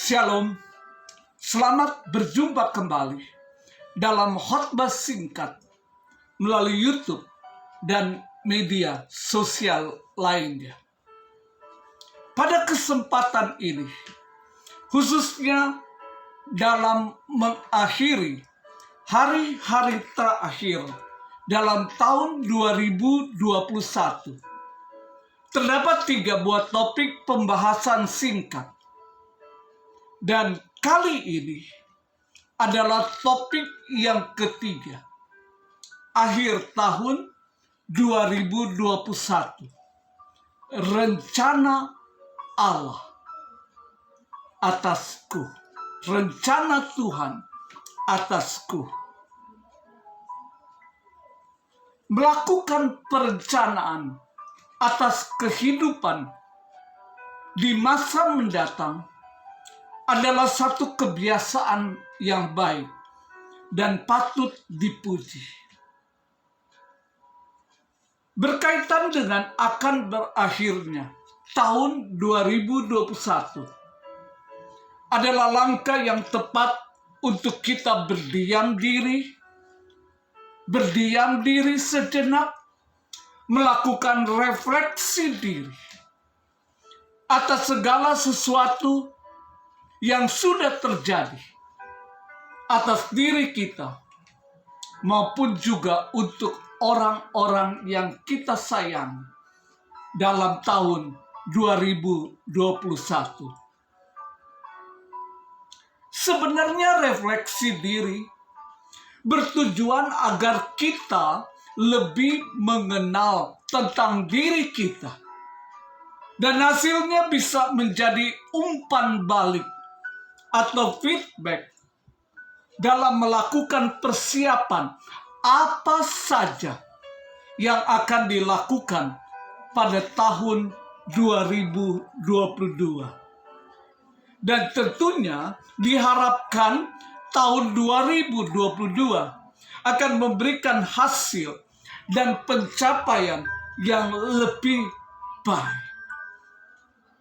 Shalom, selamat berjumpa kembali dalam khotbah singkat melalui YouTube dan media sosial lainnya. Pada kesempatan ini, khususnya dalam mengakhiri hari-hari terakhir dalam tahun 2021, terdapat 3 buah topik pembahasan singkat. Dan kali ini adalah topik yang ketiga, akhir tahun 2021, rencana Allah atasku, rencana Tuhan atasku. Melakukan perencanaan atas kehidupan di masa mendatang adalah satu kebiasaan yang baik dan patut dipuji. Berkaitan dengan akan berakhirnya tahun 2021 adalah langkah yang tepat untuk kita berdiam diri sejenak, melakukan refleksi diri atas segala sesuatu yang sudah terjadi atas diri kita maupun juga untuk orang-orang yang kita sayang dalam tahun 2021. Sebenarnya refleksi diri bertujuan agar kita lebih mengenal tentang diri kita, dan hasilnya bisa menjadi umpan balik atau feedback dalam melakukan persiapan apa saja yang akan dilakukan pada tahun 2022. Dan tentunya diharapkan tahun 2022 akan memberikan hasil dan pencapaian yang lebih baik.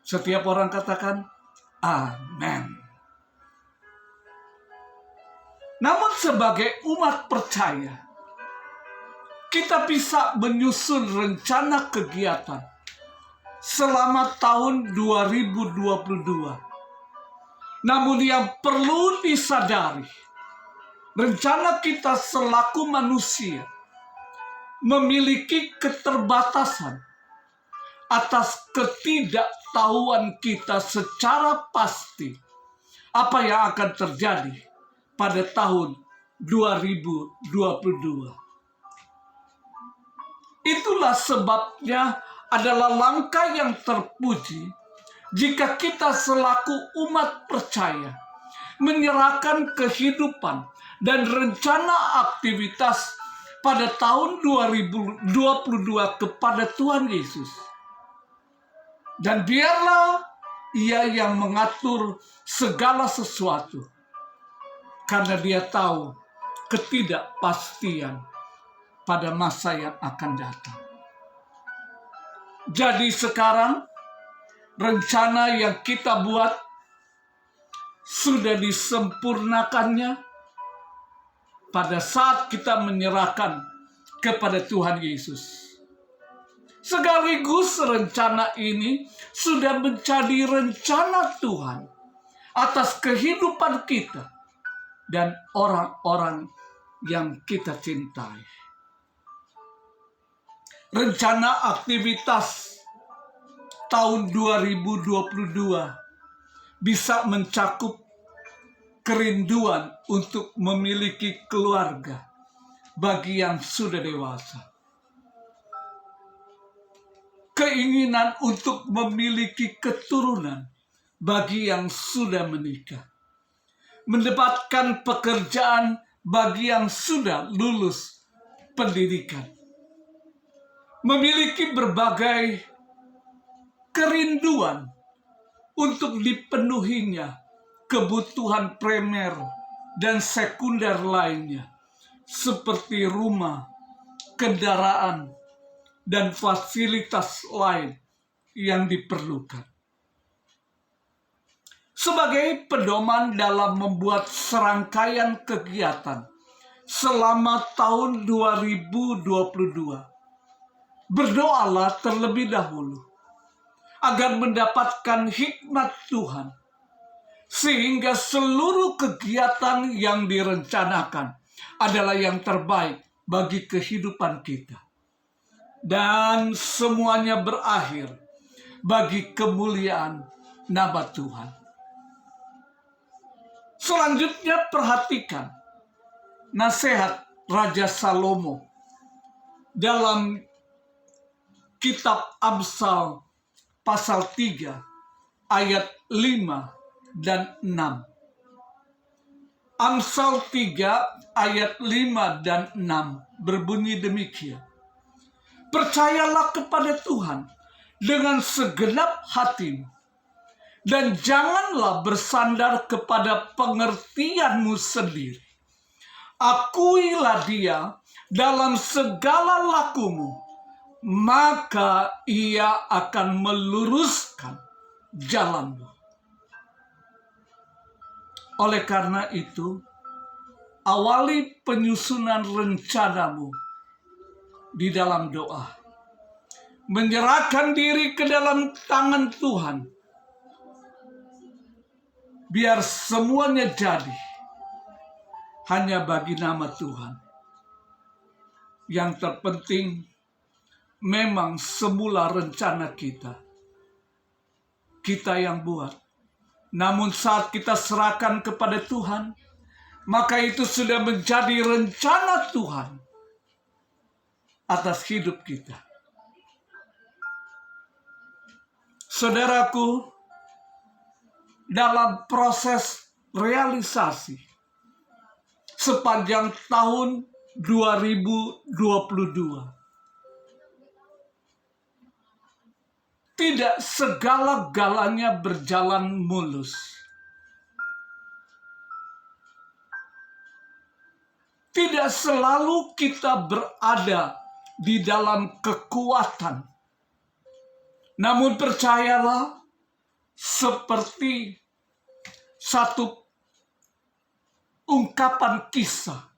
Setiap orang katakan amin. Namun sebagai umat percaya, kita bisa menyusun rencana kegiatan selama tahun 2022. Namun yang perlu disadari, rencana kita selaku manusia memiliki keterbatasan atas ketidaktahuan kita secara pasti apa yang akan terjadi pada tahun 2022. Itulah sebabnya adalah langkah yang terpuji jika kita selaku umat percaya menyerahkan kehidupan dan rencana aktivitas pada tahun 2022 kepada Tuhan Yesus. Dan biarlah Ia yang mengatur segala sesuatu, karena Dia tahu ketidakpastian pada masa yang akan datang. Jadi sekarang rencana yang kita buat sudah disempurnakannya pada saat kita menyerahkan kepada Tuhan Yesus. Sekaligus rencana ini sudah menjadi rencana Tuhan atas kehidupan kita dan orang-orang yang kita cintai. Rencana aktivitas tahun 2022 bisa mencakup kerinduan untuk memiliki keluarga bagi yang sudah dewasa, keinginan untuk memiliki keturunan bagi yang sudah menikah, mendapatkan pekerjaan bagi yang sudah lulus pendidikan, memiliki berbagai kerinduan untuk dipenuhinya kebutuhan primer dan sekunder lainnya, seperti rumah, kendaraan, dan fasilitas lain yang diperlukan. sebagai pedoman dalam membuat serangkaian kegiatan selama tahun 2022. Berdoalah terlebih dahulu agar mendapatkan hikmat Tuhan, sehingga seluruh kegiatan yang direncanakan adalah yang terbaik bagi kehidupan kita. Dan semuanya berakhir bagi kemuliaan nama Tuhan. Selanjutnya perhatikan nasihat Raja Salomo dalam kitab Amsal pasal 3 ayat 5 dan 6. Amsal 3 ayat 5 dan 6 berbunyi demikian. Percayalah kepada Tuhan dengan segenap hatimu, dan janganlah bersandar kepada pengertianmu sendiri. Akuilah Dia dalam segala lakumu, maka Ia akan meluruskan jalanmu. Oleh karena itu, awali penyusunan rencanamu di dalam doa. Menyerahkan diri ke dalam tangan Tuhan. Biar semuanya jadi hanya bagi nama Tuhan. Yang terpenting memang semula rencana kita yang buat. Namun saat kita serahkan kepada Tuhan, maka itu sudah menjadi rencana Tuhan atas hidup kita. Saudaraku, dalam proses realisasi sepanjang tahun 2022, tidak segala-galanya berjalan mulus. Tidak selalu kita berada di dalam kekuatan. Namun percayalah, seperti satu ungkapan kisah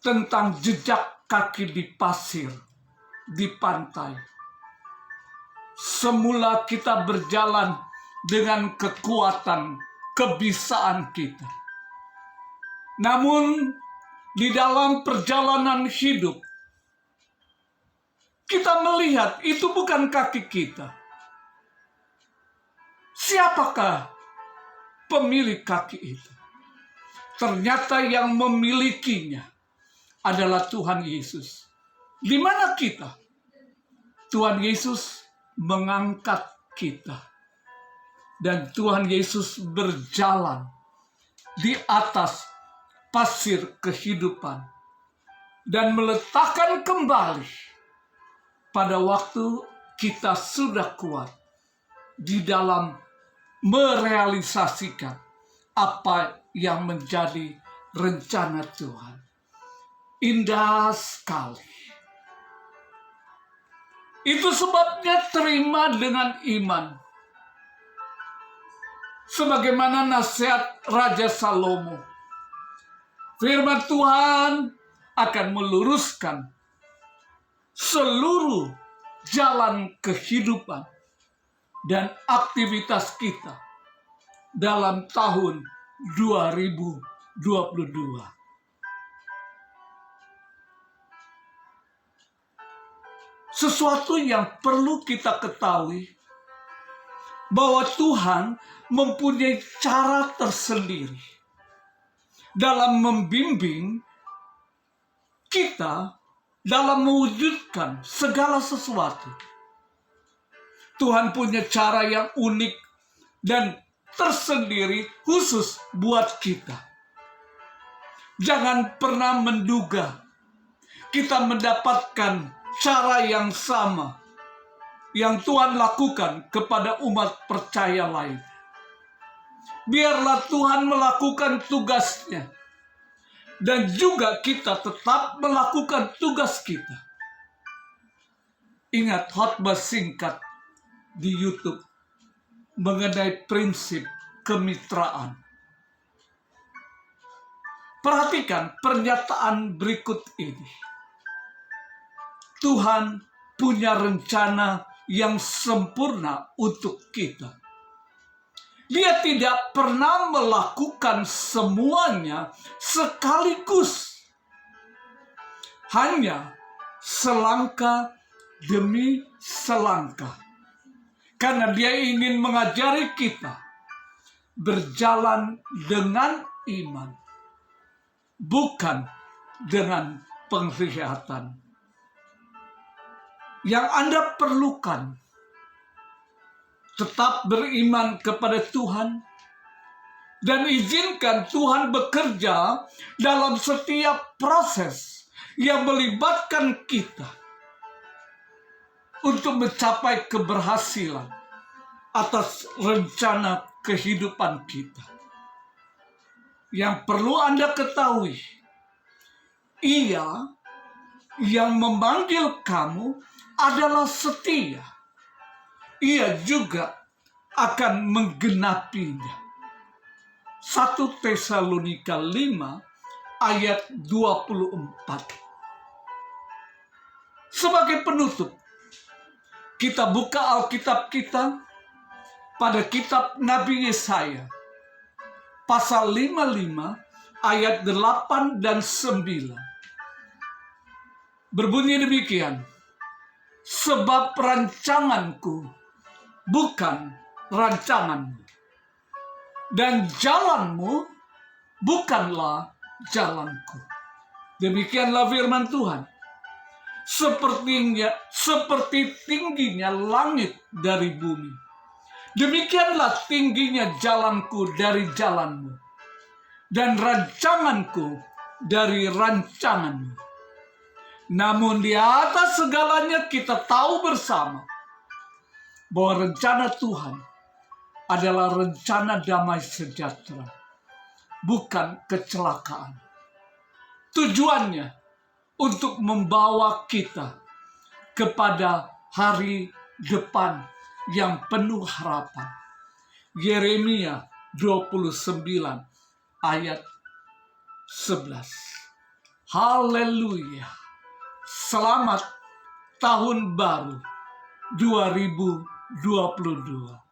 tentang jejak kaki di pasir, di pantai. Semula kita berjalan dengan kekuatan, kebisaan kita. Namun di dalam perjalanan hidup, kita melihat itu bukan kaki kita. Siapakah pemilik kaki itu? Ternyata yang memilikinya adalah Tuhan Yesus. Di mana kita? Tuhan Yesus mengangkat kita. Dan Tuhan Yesus berjalan di atas pasir kehidupan dan meletakkan kembali pada waktu kita sudah kuat di dalam merealisasikan apa yang menjadi rencana Tuhan. Indah sekali. Itu sebabnya terima dengan iman. Sebagaimana nasihat Raja Salomo. Firman Tuhan akan meluruskan seluruh jalan kehidupan dan aktivitas kita dalam tahun 2022. Sesuatu yang perlu kita ketahui, bahwa Tuhan mempunyai cara tersendiri dalam membimbing kita dalam mewujudkan segala sesuatu. Tuhan punya cara yang unik dan tersendiri khusus buat kita. Jangan pernah menduga kita mendapatkan cara yang sama yang Tuhan lakukan kepada umat percaya lain. Biarlah Tuhan melakukan tugasnya, dan juga kita tetap melakukan tugas kita. Ingat khotbah singkat di YouTube mengenai prinsip kemitraan. Perhatikan pernyataan berikut ini. Tuhan punya rencana yang sempurna untuk kita. Dia tidak pernah melakukan semuanya sekaligus. Hanya selangkah demi selangkah. Karena dia ingin mengajari kita berjalan dengan iman, bukan dengan penglihatan. Yang Anda perlukan tetap beriman kepada Tuhan dan izinkan Tuhan bekerja dalam setiap proses yang melibatkan kita untuk mencapai keberhasilan atas rencana kehidupan kita. Yang perlu Anda ketahui, Ia yang memanggil kamu adalah setia. Ia juga akan menggenapinya. 1 Tesalonika 5 ayat 24. Sebagai penutup, kita buka Alkitab kita pada kitab Nabi Yesaya pasal 55 ayat 8 dan 9. Berbunyi demikian, sebab rancanganku bukan rancanganmu, dan jalanmu bukanlah jalanku. Demikianlah firman Tuhan. Seperti tingginya langit dari bumi, demikianlah tingginya jalanku dari jalanmu, dan rancanganku dari rancanganmu. Namun di atas segalanya kita tahu bersama bahwa rencana Tuhan adalah rencana damai sejahtera, bukan kecelakaan. Tujuannya untuk membawa kita kepada hari depan yang penuh harapan. Yeremia 29 ayat 11. Haleluya. Selamat tahun baru 2022.